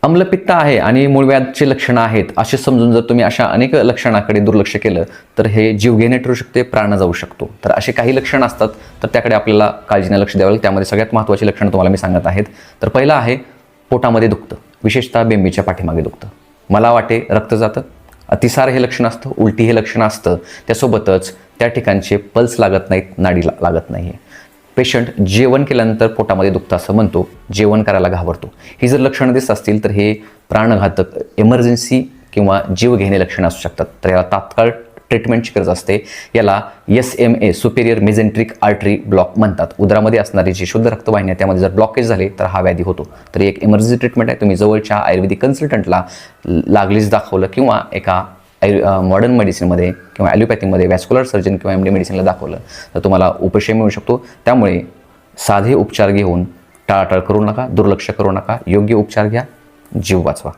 अम्लपित्त आहे आणि मूळव्याधची लक्षणं आहेत असे समजून जर तुम्ही अशा अनेक लक्षणाकडे दुर्लक्ष केलं तर हे जीवघेणे ठरू शकते, प्राण जाऊ शकतो. तर असे काही लक्षणं असतात तर त्याकडे आपल्याला काळजीने लक्ष द्यावं लागेल. त्यामध्ये सगळ्यात महत्त्वाची लक्षणं तुम्हाला मी सांगत आहेत. तर पहिलं आहे पोटामध्ये दुखतं, विशेषतः बेंबीच्या पाठीमागे दुखतं, मला वाटे रक्त जातं, अतिसार हे लक्षण असतं, उलटी हे लक्षण असतं, त्यासोबतच त्या ठिकाणचे पल्स लागत नाहीत, नाडी लागत नाही. पेशंट जेवण केल्यानंतर पोटामध्ये दुखतं असं म्हणतो, जेवण करायला घाबरतो. ही जर लक्षणं दिसत असतील तर हे प्राणघातक इमर्जन्सी किंवा जीवघेणे लक्षणं असू शकतात. तर याला तात्काळ ट्रीटमेंटची गरज असते. याला SMA सुपेरियर मेझेंट्रिक आर्टरी ब्लॉक म्हणतात. उदरामध्ये असणारी जी शुद्ध रक्तवाहिनी आहे त्यामध्ये जर ब्लॉकेज झाले तर हा व्याधी होतो. तर एक इमर्जन्सी ट्रीटमेंट आहे. तुम्ही जवळच्या आयुर्वेदिक कन्सल्टंटला लागलीच दाखवलं किंवा एका मॉडर्न मेडिसिनमध्ये किंवा ॲलोपॅथीमध्ये वॅस्क्युलर सर्जन किंवा MD मेडिसिनला दाखवलं तर तुम्हाला उपशय मिळू शकतो. त्यामुळे साधे उपचार घेऊन टाळाटाळ करू नका, दुर्लक्ष करू नका, योग्य उपचार घ्या, जीव वाचवा.